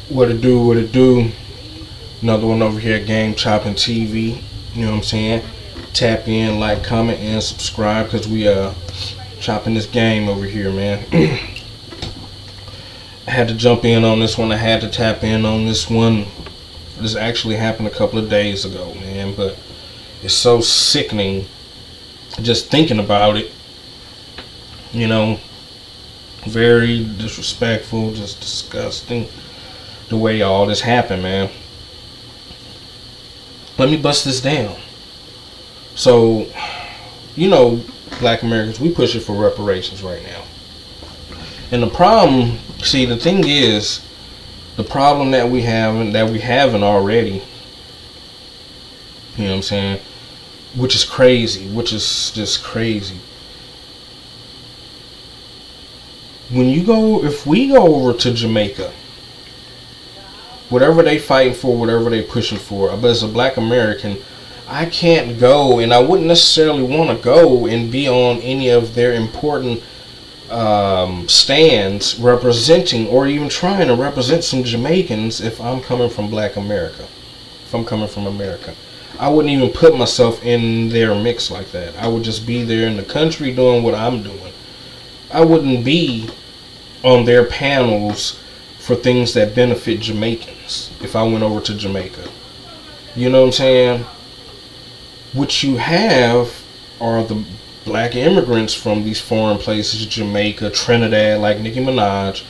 What it do, what it do. Another one over here, Game Chopping TV. You know what I'm saying? Tap in, like, comment, and subscribe, because we chopping this game over here, man. I had to jump in on this one. I had to tap in on this one. This actually happened a couple of days ago, man, but it's so sickening just thinking about it. You know, very disrespectful, just disgusting the way all this happened, man. Let me bust this down. So, you know, Black Americans, we push it for reparations right now. And the problem, see, the thing is, the problem that we haven't already, you know what I'm saying, which is crazy, which is just crazy. If we go over to Jamaica, whatever they fighting for, whatever they pushing for, but as a Black American, I can't go, and I wouldn't necessarily want to go and be on any of their important stands representing or even trying to represent some Jamaicans if I'm coming from Black America. If I'm coming from America, I wouldn't even put myself in their mix like that. I would just be there in the country doing what I'm doing. I wouldn't be on their panels for things that benefit Jamaicans if I went over to Jamaica. You know what I'm saying? What you have are the Black immigrants from these foreign places, Jamaica, Trinidad, like Nicki Minaj,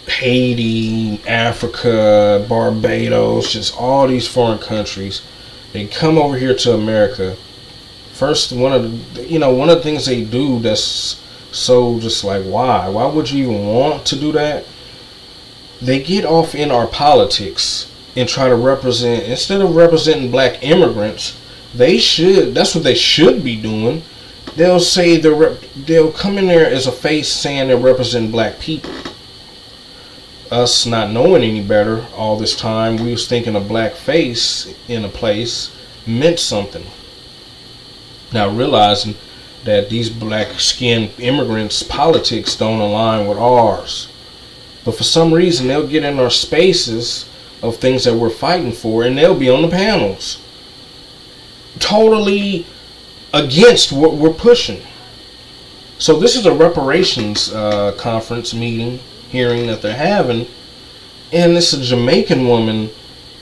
Haiti, Africa, Barbados, just all these foreign countries. They come over here to America. First, one of the things they do that's so just like, why would you even want to do that? They get off in our politics and try to represent, instead of representing Black immigrants, that's what they should be doing. They'll say they'll come in there as a face saying they represent Black people. Us not knowing any better all this time, we was thinking a Black face in a place meant something. Now realizing that these Black skinned immigrants' politics don't align with ours. But for some reason they'll get in our spaces of things that we're fighting for, and they'll be on the panels totally against what we're pushing. So this is a reparations conference hearing that they're having, and it's a Jamaican woman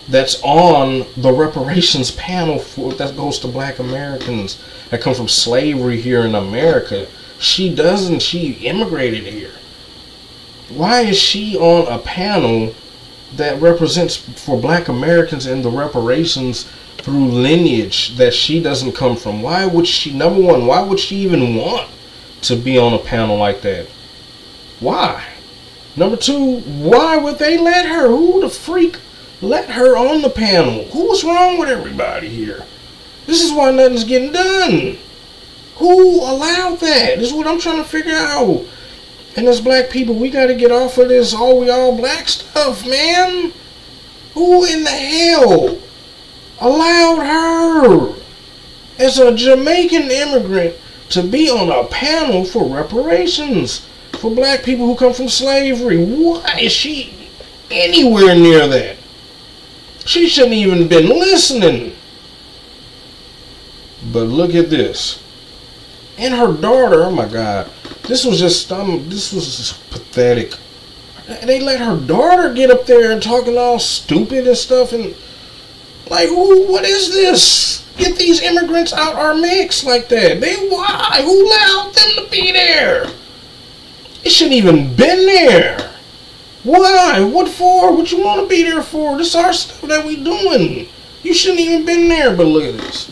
that's on the reparations panel that goes to Black Americans that come from slavery here in America. She immigrated here. Why is she on a panel that represents for Black Americans and the reparations through lineage that she doesn't come from? Why would she, number one, why would she even want to be on a panel like that? Why? Number two, why would they let her? Who the freak let her on the panel? What's wrong with everybody here? This is why nothing's getting done. Who allowed that? This is what I'm trying to figure out. And as Black people, we got to get off of this we all Black stuff, man. Who in the hell allowed her as a Jamaican immigrant to be on a panel for reparations for Black people who come from slavery? Why is she anywhere near that? She shouldn't even been listening. But look at this. And her daughter, oh my God, this was just pathetic. They let her daughter get up there and talking all stupid and stuff, and like, what is this? Get these immigrants out our mix like that. Why? Who allowed them to be there? It shouldn't even been there. Why? What for? What you want to be there for? This is our stuff that we doing. You shouldn't even been there. But look at this.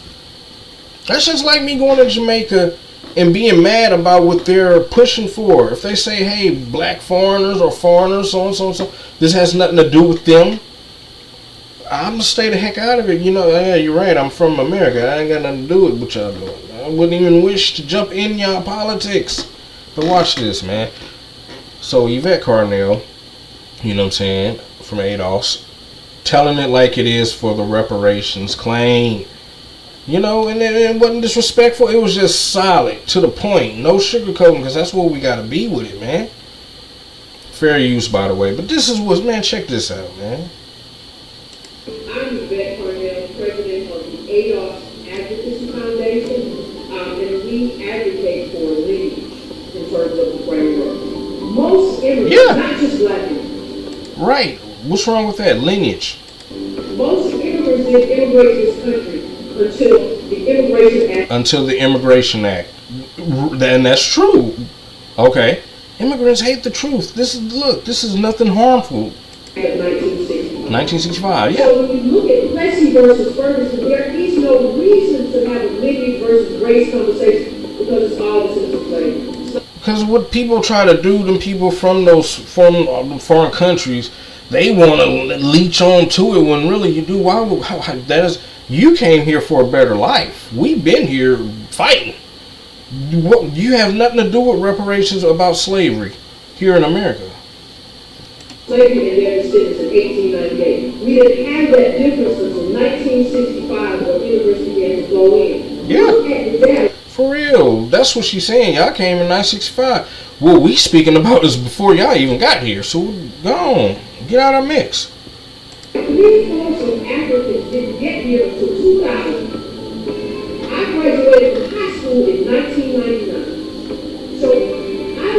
That's just like me going to Jamaica and being mad about what they're pushing for. If they say, hey, Black foreigners or foreigners, so and so and so, this has nothing to do with them, I'm going to stay the heck out of it. You know, yeah, you're right. I'm from America. I ain't got nothing to do with what y'all doing. I wouldn't even wish to jump in y'all politics. But watch this, man. So Yvette Carnell, you know what I'm saying, from ADOS, telling it like it is for the reparations claim. You know, and it wasn't disrespectful. It was just solid, to the point. No sugarcoating, because that's what we got to be with it, man. Fair use, by the way. But this is what, man, check this out, man. I'm Yvette Cornell, president of the AOS Advocacy Foundation, and we advocate for lineage in terms of the framework. Most immigrants, not just black people. Right. What's wrong with that? Lineage. Most immigrants didn't immigrate this country until the Immigration Act. And that's true. Okay. Immigrants hate the truth. This is nothing harmful. 1965, yeah. So when you look at Plessy versus Ferguson, there is no reason to have a lineage versus race conversation because it's all since slavery. Because what people try to do, them people from those foreign countries, they want to leech on to it when really you do. You came here for a better life. We've been here fighting. You have nothing to do with reparations about slavery here in America. Slavery and their descendants in 1898. We didn't have that difference until 1965 when immigrants began to flow in. Yeah. For real. That's what she's saying. Y'all came in 1965. What we speaking about is before y'all even got here. So go on. Get out of the mix. 3/4 of Africans didn't get here until 2000. I graduated from high school in 1999. So I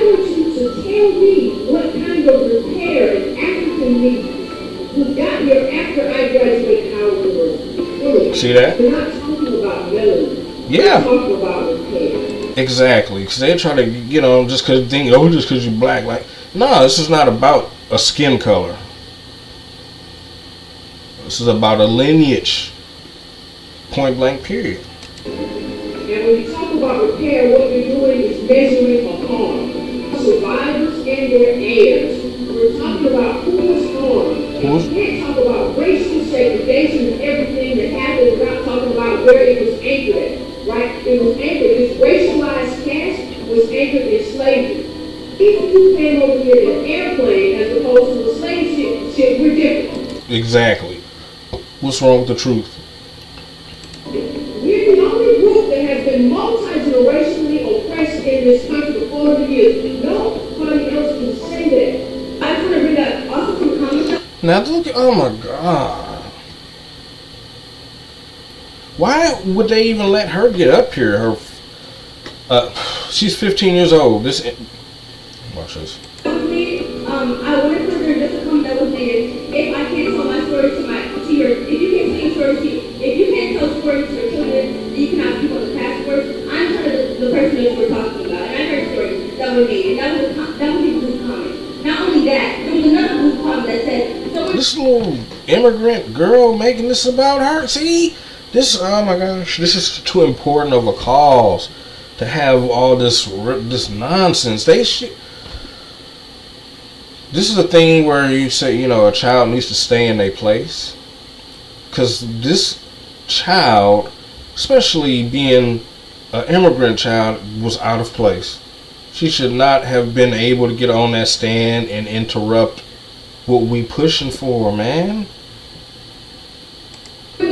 want you to tell me what kind of repair an African needs who got here after I graduated Howard University. See that? We're not talking about melanin. Yeah. We're talking about repair. Exactly. Because they try to, just because you're black. Like, no, this is not about a skin color. This is about a lineage. Point blank, period. And when you talk about repair, what we're doing is measuring a harm. Survivors and their heirs. We're talking about who was harmed. You can't talk about racial segregation and everything that happened without talking about where it was anchored at. Right? It was anchored. This racialized caste was anchored in slavery. Even if you came over here in an airplane as opposed to a slave ship, we're different. Exactly. What's wrong with the truth? We're the only group that has been multi-generationally oppressed in this country for 400 years. Nobody else can say that. I just want to bring that also to comment. Now look at, oh my God. Why would they even let her get up here? She's 15 years old. Watch this. I wanted for her just to come double negative. If I can't tell my story to your, if you can't tell your story if you can't tell stories to your children, you can have people on the passports. I'm kind of the person that we're talking about, and I heard stories that were made, and that was a group comment. Not only that, there was another group comment that said, this little immigrant girl making this about her. See, oh my gosh, this is too important of a cause to have all this nonsense. This is a thing where you say, a child needs to stay in their place. Because this child, especially being an immigrant child, was out of place. She should not have been able to get on that stand and interrupt what we pushing for, man.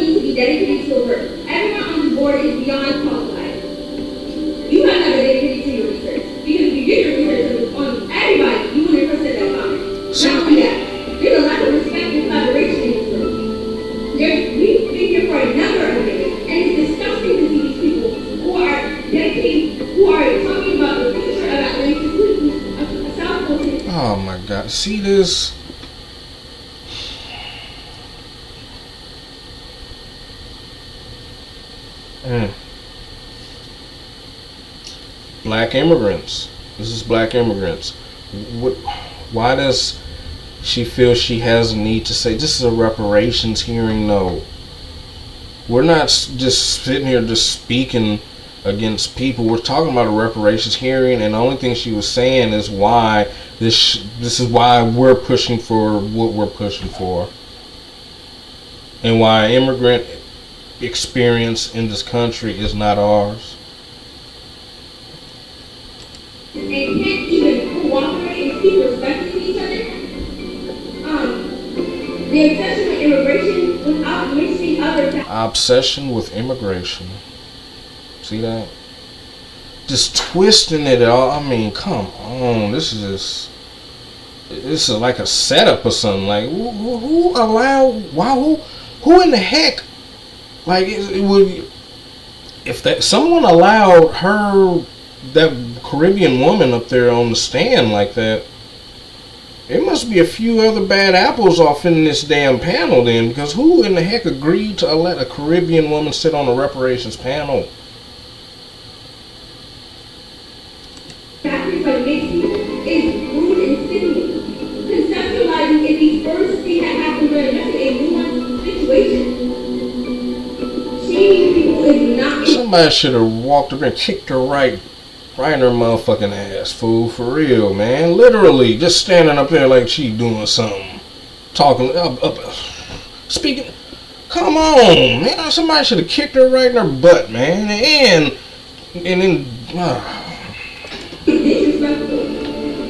needs to be dedicated to a work. Everyone on the board is beyond qualified. You have to have a dedicated to your research. Because if you did your research on everybody, you would never said that comment. Not only that, there's a lack of respect and collaboration in this room. We've been here for a number of minutes, and it's disgusting to see these people who are dedicating, who are talking about the future of Atlantic South Coast. Oh my God. See this? Black immigrants. This is black immigrants. Why does she feel she has a need to say this is a reparations hearing? No. We're not just sitting here just speaking against people. We're talking about a reparations hearing, and the only thing she was saying is why this is why we're pushing for what we're pushing for, and why immigrant experience in this country is not ours. And can't even cooperate and speak respectfully to each other. The obsession with immigration without mentioning other Obsession with immigration. See that? Just twisting it all. I mean, come on. This is just This is like a setup or something. Like who allowed? Why? Who in the heck? Like it would if that someone allowed her, that Caribbean woman up there on the stand like that. It must be a few other bad apples off in this damn panel then, because who in the heck agreed to let a Caribbean woman sit on a reparations panel? Happening for Missy is rude and silly. Conceptualizing if the first thing that happened during Missy a nuanced situation. Shaming people is not. Somebody should have walked up and kicked her right in her motherfucking ass, fool, for real, man. Literally, just standing up there like she doing something, talking, speaking. Come on, man. Somebody should have kicked her right in her butt, man. And then. Disrespectful.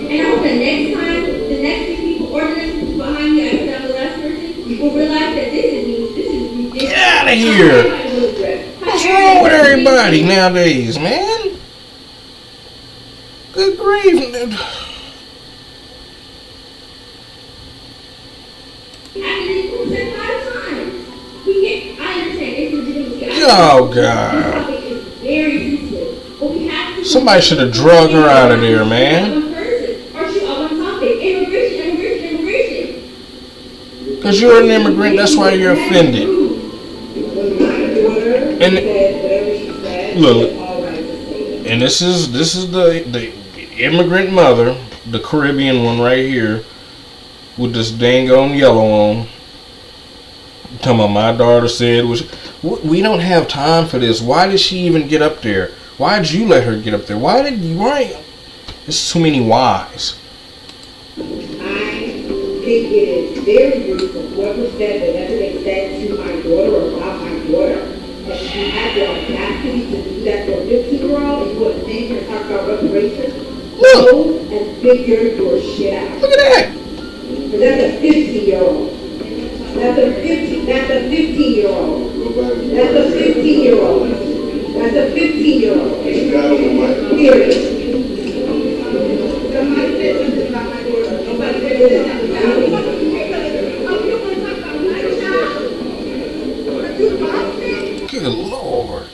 And I hope the next time, the next few people ordering behind me after that last person, will realize that this is ridiculous. Get out of here! What's wrong with everybody nowadays, man? Good grief. Oh, God. Somebody should have drugged her out of there, man. Because you're an immigrant, that's why you're offended. And look, and this is the immigrant mother, the Caribbean one right here, with this dang on yellow on. Talking about my daughter said, we don't have time for this. Why did she even get up there? Why did you let her get up there? Why? There's too many whys. I think it is very rude for whoever said whatever they said to my daughter or about my daughter. That she had the audacity to do that to a 15-year-old and put in here and talk about reparations. Go and figure your shit out. Look at that. But that's a 15-year-old. That's a 15-year-old. That's a 15-year-old. That's a 15-year-old. Period. Somebody said something about my daughter. Nobody said something about me. Good Lord.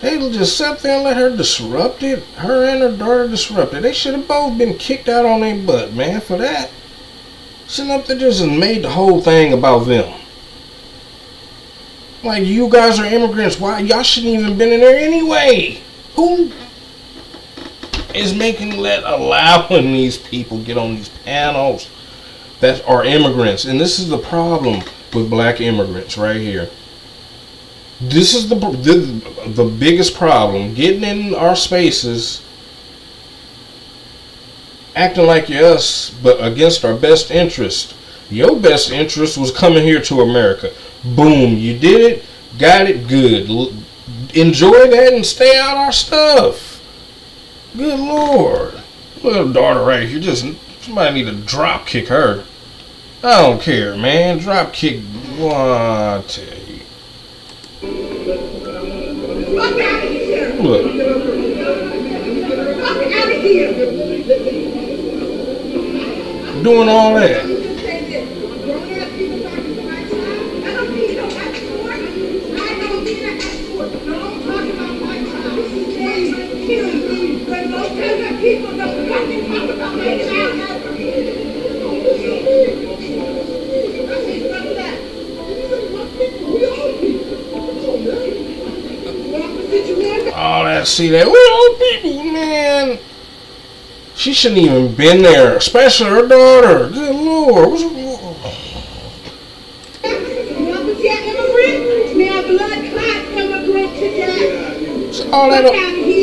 They just sat there and let her disrupt it. Her and her daughter disrupt it. They should have both been kicked out on their butt, man, for that. Sitting up there just made the whole thing about them. Like, you guys are immigrants. Why? Y'all shouldn't even been in there anyway. Who is allowing these people get on these panels that are immigrants? And this is the problem with black immigrants right here. This is the biggest problem. Getting in our spaces, acting like you're us, but against our best interest. Your best interest was coming here to America. Boom, you did it, got it, good. Enjoy that and stay out our stuff. Good Lord. Little daughter right here, somebody need to drop kick her. I don't care, man. Drop kick, I tell you. Look. Doing all that. All that, see that? We all people, man. She shouldn't even been there, especially her daughter. Good Lord. All that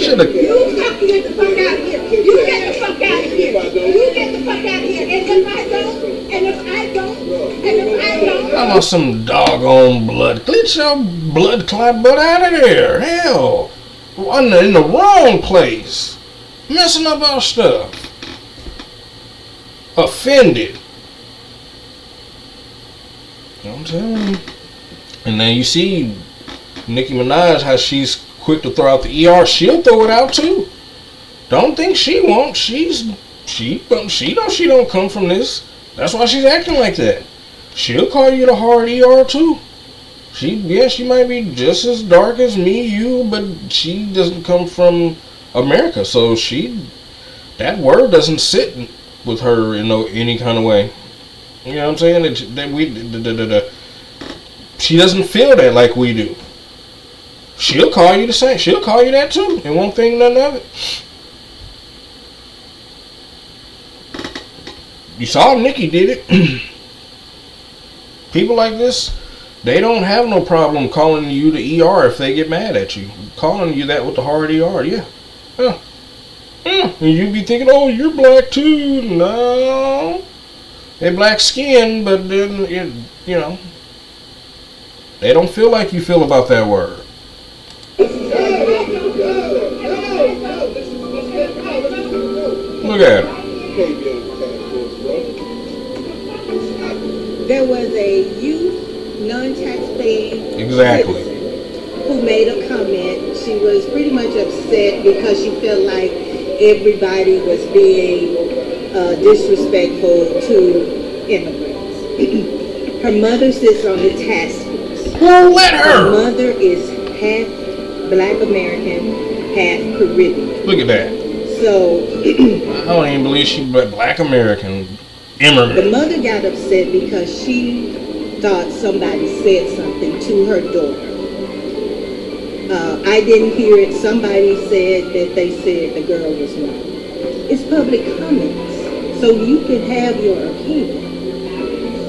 should have. You get the fuck out of here. You get the fuck out of here. You get the fuck out of here. And if I don't, and if I don't, and if I don't. I want some doggone blood. Get your blood clot butt out of there. Hell. In the wrong place. Messing up our stuff. Offended. I'm telling you. And then you see Nicki Minaj, how she's quick to throw out the ER. She'll throw it out too. Don't think she won't. She's She knows she don't come from this. That's why she's acting like that. She'll call you the hard ER too. She might be just as dark as me, you, but she doesn't come from America, so that word doesn't sit with her in any kind of way. You know what I'm saying? She doesn't feel that like we do. She'll call you the same. She'll call you that too, and won't think nothing of it. You saw Nikki did it. People like this, they don't have no problem calling you the ER if they get mad at you. Calling you that with the hard ER, yeah. And you be thinking, oh, you're black too. No. They're black skinned, but then, you know, they don't feel like you feel about that word. Look at her. There was a youth non-taxpaying Exactly. citizen who made a comment. She was pretty much upset because she felt like everybody was being disrespectful to immigrants. Her mother sits on the task force. Who let her? Her mother is half Black American, half Caribbean. Look at that. So I don't even believe she's Black American immigrant. the mother got upset because she thought somebody said something to her daughter. I didn't hear it. Somebody said that they said the girl was wrong. It's public comments, so you can have your opinion.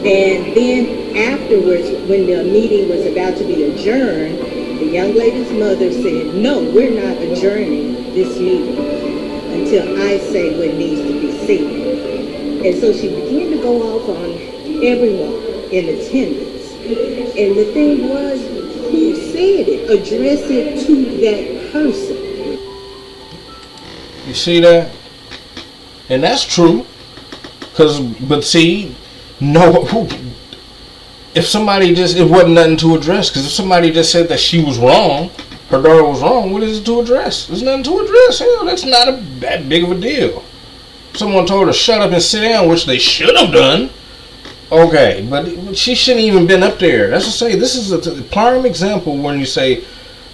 And then afterwards, when the meeting was about to be adjourned, the young lady's mother said, no, we're not adjourning this meeting until I say what needs to be said. And so she began to go off on everyone in attendance. And the thing was, who said it? Address it to that person. You see that? And that's true. But see, no, if somebody it wasn't nothing to address. Because if somebody just said that she was wrong, her daughter was wrong, what is it to address? There's nothing to address. Hell, that's not that big of a deal. Someone told her to shut up and sit down, which they should have done. Okay, but she shouldn't even been up there. That's to say, this is a prime example when you say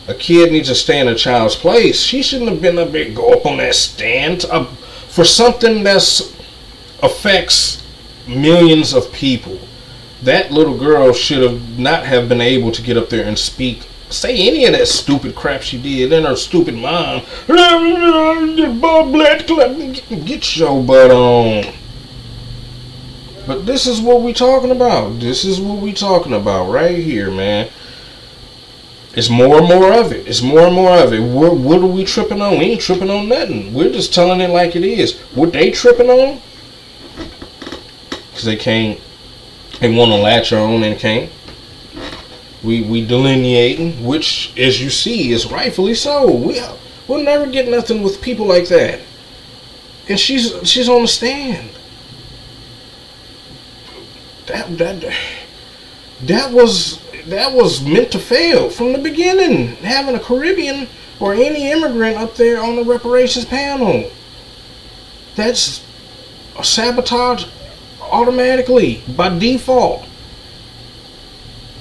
a kid needs to stay in a child's place. She shouldn't have been up there, go up on that stand for something that affects millions of people. That little girl should have not have been able to get up there and say any of that stupid crap she did. And her stupid mom, get your butt on. But this is what we talking about. This is what we talking about right here, man. It's more and more of it. It's more and more of it. What are we tripping on? We ain't tripping on nothing. We're just telling it like it is. What they tripping on? Because they can't. They want to latch on and can't. We delineating, which, as you see, is rightfully so. We'll never get nothing with people like that. And she's on the stand. That was meant to fail from the beginning. Having a Caribbean or any immigrant up there on the reparations panel. That's a sabotage automatically by default.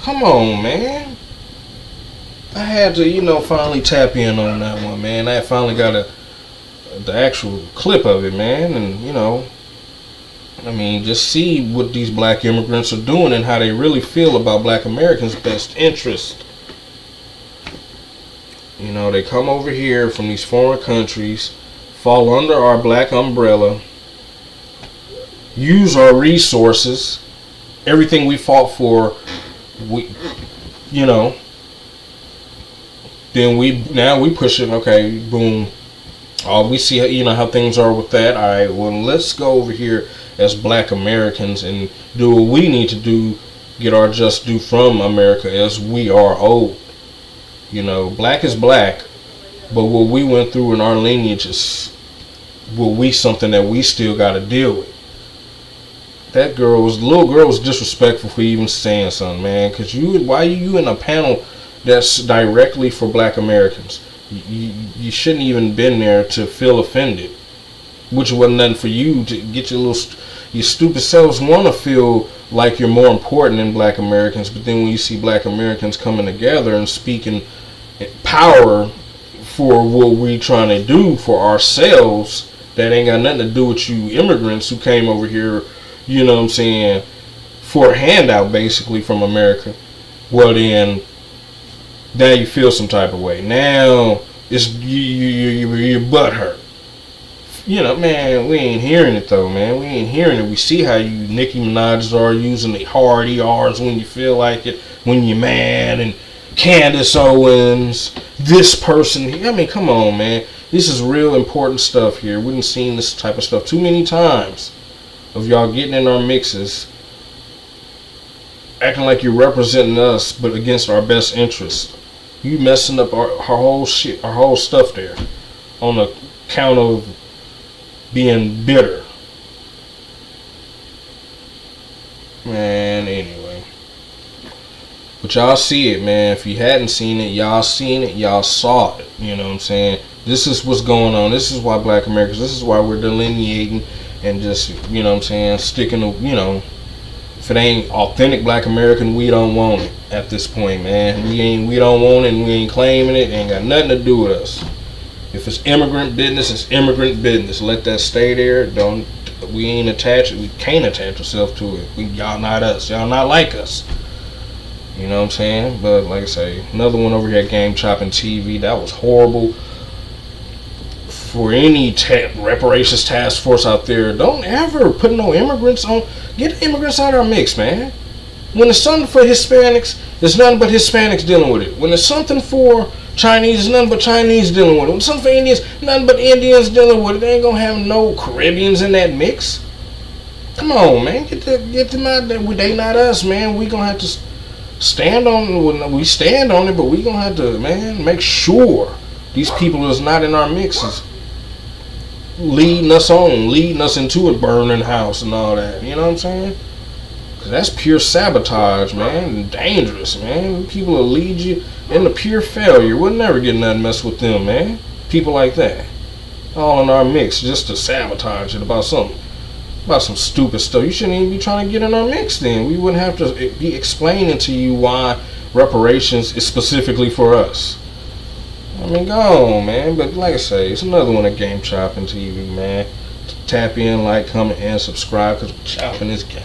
Come on, man. I had to, finally tap in on that one, man. I finally got the actual clip of it, man, and just see what these black immigrants are doing and how they really feel about black Americans' best interest. They come over here from these foreign countries, fall under our black umbrella, use our resources, everything we fought for, then we push it, okay, boom. We see how things are with that. All right, well, let's go over here as black Americans and do what we need to do, get our just due from America as we are owed. Black is black, but what we went through in our lineage is something that we still got to deal with. That little girl was disrespectful for even saying something, man. Because why are you in a panel that's directly for black Americans? You shouldn't even been there to feel offended. which wasn't nothing for you to get your stupid selves want to feel like you're more important than black Americans. But then when you see black Americans coming together and speaking power for what we trying to do for ourselves, that ain't got nothing to do with you immigrants who came over here, you know what I'm saying, for a handout basically from America. Well then, now you feel some type of way. Now it's your butt hurt. You know, man, we ain't hearing it though, man. We ain't hearing it. We see how you Nicki Minaj are using the hard ERs when you feel like it, when you're mad, and Candace Owens, this person. I mean, come on, man. This is real important stuff here. We done seen this type of stuff too many times of y'all getting in our mixes, acting like you're representing us, but against our best interest. You messing up our whole shit, our whole stuff there, on the count of being bitter. Man, anyway. But y'all see it, man. If you hadn't seen it, y'all seen it, y'all saw it. You know what I'm saying? This is what's going on. This is why black Americans, this is why we're delineating and just, you know what I'm saying, sticking to, you know, if it ain't authentic black American, we don't want it at this point, man. We don't want it and we ain't claiming it. It ain't got nothing to do with us. If it's immigrant business, it's immigrant business. Let that stay there. We ain't attached. We can't attach ourselves to it. Y'all not us. Y'all not like us. You know what I'm saying? But like I say, another one over here at Game Chopping TV. That was horrible. For any reparations task force out there, don't ever put no immigrants on. Get the immigrants out of our mix, man. When it's something for Hispanics, there's nothing but Hispanics dealing with it. When it's something for Chinese, there's nothing but Chinese dealing with it. When it's something for Indians, nothing but Indians dealing with it. They ain't gonna have no Caribbeans in that mix. Come on, man. Get them out there. They not us, man. We gonna have to stand on. We stand on it, but we gonna have to, man, make sure these people is not in our mixes, leading us into a burning house and all that. You know what I'm saying? Cause that's pure sabotage, man, and dangerous, man. People will lead you into pure failure. We'll never get nothing mess with them, man. People like that, all in our mix, just to sabotage it about some stupid stuff. You shouldn't even be trying to get in our mix. Then we wouldn't have to be explaining to you why reparations is specifically for us. I mean, go on, man. But like I say, it's another one at Game Chopping TV, man. Tap in, like, comment, and subscribe, because we're chopping this game.